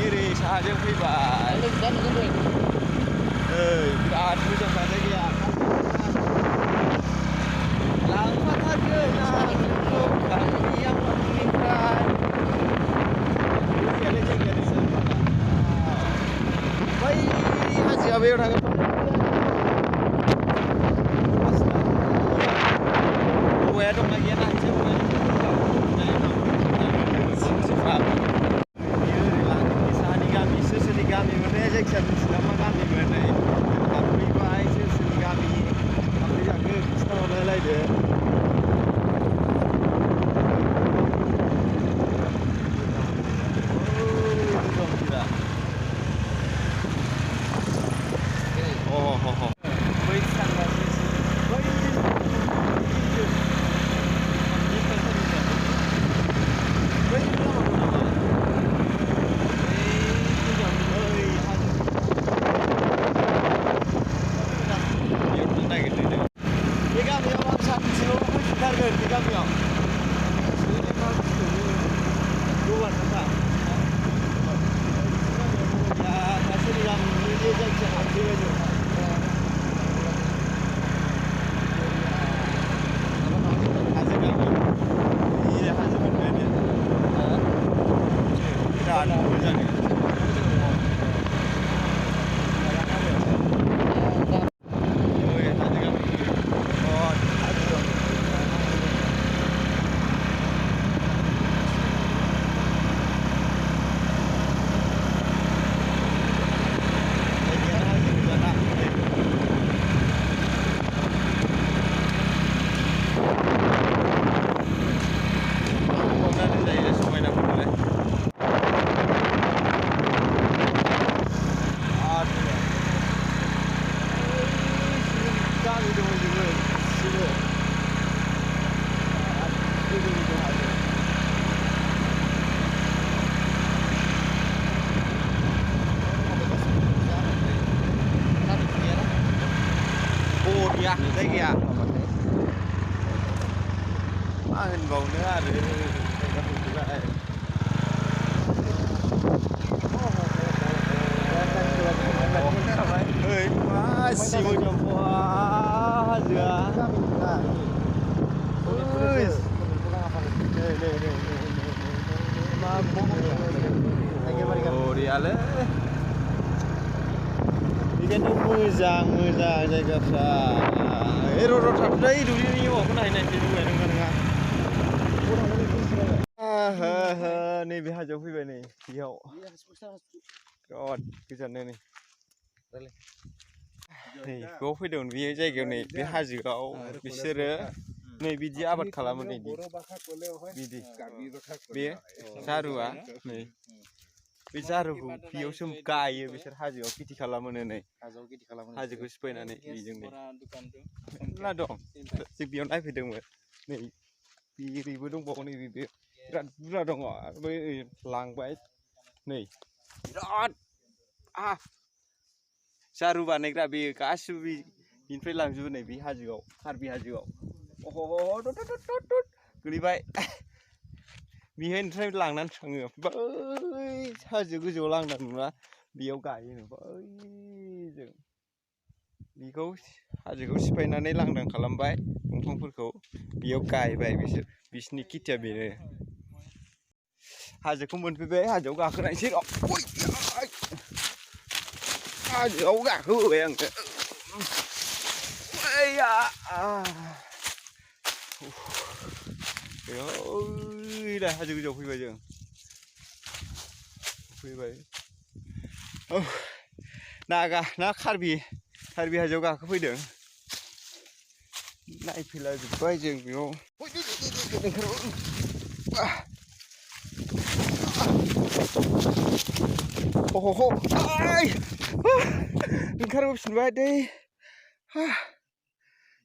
ओरै साहाजों फैबाय बिराद मोजांखा जायगाया लांफाथारगोन आंखौ खाथियावनिफ्राय जायगायालाय जायगायालाय बै हाजोआ बेयाव थागोन औवाया दंना गैया ना एसे गामि मोननाया जायखिया मिथिला मा गामि मोननाय हाबफैबाय सोरनि गामि हाबफै जाखो खिन्थाहरलायलायदो जायगाया मा होनबावनो आरो जायगाफोरखौलाय मासि मोजां हाजोआ बरियालै बेखायनोथ' मोजां जायगाफ्रा र' थाथ'लै दुब्लिनि माबाखौ नायनायसै नङा नैबे हाजोआव फैबाय नै बेयाव बिराद गोजाननो नै बेयाव फैदोंमोन बे जायगायाव नै बे हाजोआव बिसोरो नै बिदि आबाद खालामो नै बिदि बे जारुआ नै बे जारुखौ बेयावसो गायो बिसोर हाजोआव खेथि खालामोनो नै हाजोखौ सिफायनानै बेजोंनो मेरला दं जों बेयाव नायफैदोंमोन नै बेबो दंबावो नै बे बिराद बुरजा दङ बै लांबाय नै बिराद जारु बानायग्रा बे गासिबो बेनिफ्राय लांजोबो नै बे हाजोआव कार्बि हाजोआव गोलैबाय बेहायनिफ्राय लांनानै थाङो बै हाजो गोजौआव लांदां नुवा बेयाव गायो बैजों बेखौ हाजोखौ सिफायनानै लांदां खालामबाय दंफांफोरखौ बेयाव गायबाय बिसोरनि खेथिया बेनो हाजोखौ मोनफैबाय हाजोआव गाखोनायसै हाजोआव गाखोबोबाय आङो ओइलाय हाजो गोजौआव फैबाय जों नागा ना कार्बि हाजोआव गाखोफैदों नायफैलाजोब्बाय जों बेयाव ओंखारबोफिनबाय दै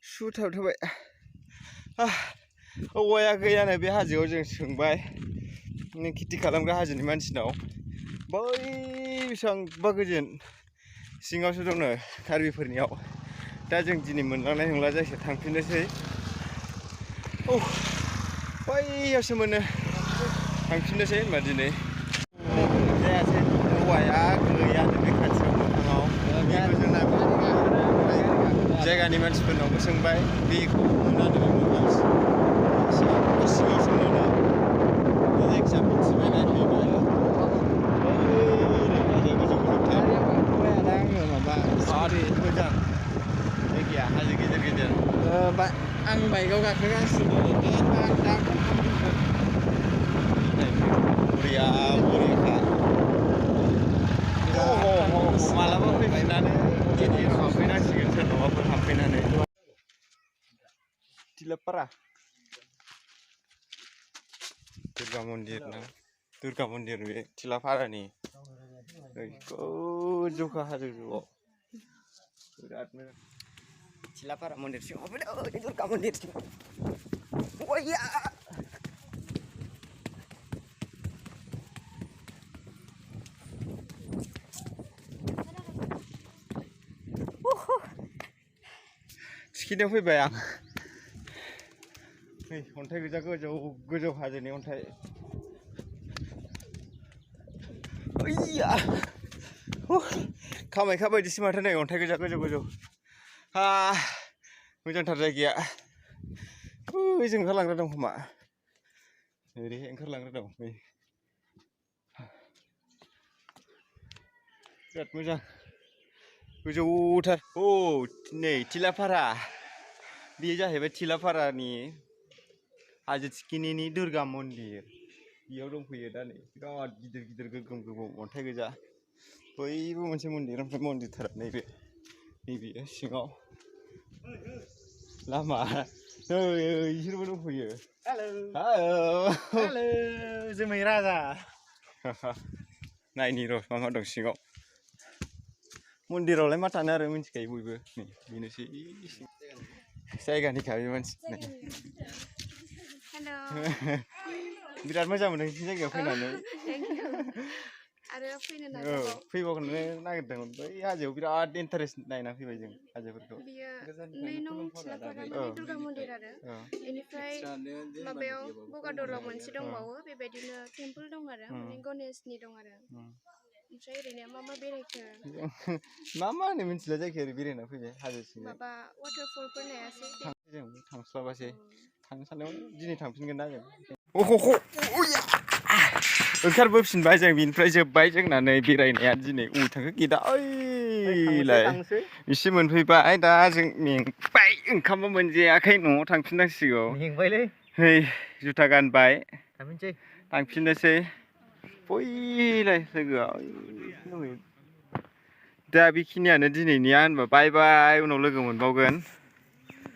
सुथाबथाबाय औवाया गैयानो बे हाजोआव जों सोंबाय नों खेथि खालामग्रा हाजोनि मानसिनाव बै बेसेबांबा गोजोन सिङावसो दंनो कार्बिफोरनियाव दा जों दिनै मोनलांनाय नंला जायखिया थांफिननोसै बैयावसो मोनो थांफिननोसै होनबा दिनै जायासै औवाया गैयानो बे खाथियाव मोखाङाव बेखौ जों जायगानि मानसिफोरनावबो सोंबाय बेखौ मोनानो बे मोखां सिङाव सोंनानै जायखिया मिथिबाय नायफैबाय मोजां जायगाया हाजो गेजेर गेजेर आं बाइकआव गाखोगासिनो बरिया बरियाखा मालाबा फैफिननानै एरियायाव हाबफैनांसिगोन सोरनावबाफोर हाबफैनानै तिलापारा दुर्गा मन्दिर बे तिलापारानि गोजौखा हाजो गोजौआव बिराद मोजां तिलापारा मन्दिर सिङाव फैदों दुर्गा मन्दिर सिङाव थिखिनायाव फैबाय आं नै अन्थाइ गोजा गोजौ हाजोनि अन्थाइ ओइया कामाख्या बायदिसो माथो नै अन्थाइ गोजा गोजौ मोजांथार जायगाया ओइजों ओंखारलांग्रा दं खोमा ओरैहाय ओंखारलांग्रा दं बिराद मोजां गोजौथार नै तिलापारा बेयो जाहैबाय तिलापारानि हाजो थिखिनिनि दुर्गा मन्दिर बेयाव दंफैयो दा नै बिराद गिदिर गोगोम अन्थाइ गोजा बैबो मोनसे मन्दिर ओमफ्राय मन्दिरथारा नैबेयो सिङाव लामा इसोरबो दंफैयो हेलौ जोमै राजा नायनि र' मा दं सिङाव मन्दिरावलाय मा थानो आरो मिथिखायो बयबो नै बेनोसै जायगानिखा बे मानसि बिराद मोजां मोनदों बे जायगायाव फैनानै आरो फैबावनो नागिरदोंमोन बै हाजोआव बिराद इन्टारेस्ट नायना फैबाय जों हाजोफोरखौ बियो 2 नं तिलापारानि दुर्गा मन्दिर आरो बेनिफ्राय माबायाव बगादराव मोनसे दंबावो बेबायदिनो टेम्पोल दं आरो माने गणेशनि दं आरो ओमफ्राय ओरैनो मा बेरायखो मा होनो मिथिला जायखिया ओरै बेरायना फैबाय हाजो सिङाव माबा वाटारफलफोर नायासै जों थांस्लाबासै थांनो सानदोंमोन दिनै थांफिनगोन ना जों ओंखारबोफिनबाय जों बिनिफ्राय जोब्बाय जोंना नै बेरायनाया दिनै अबाव थांखो गेदा ओइलाय एसे मोनफैबाय दा जों मेंबाय ओंखामबो मोनजायाखै न'आव थांफिननांसिगौ मेंबायलै नै जुथा गानबाय थांफिननोसै बैलाय लोगोआ दा बेखिनियानो दिनैनिया होनबा बाय बाय उनाव लोगो मोनबावगोन।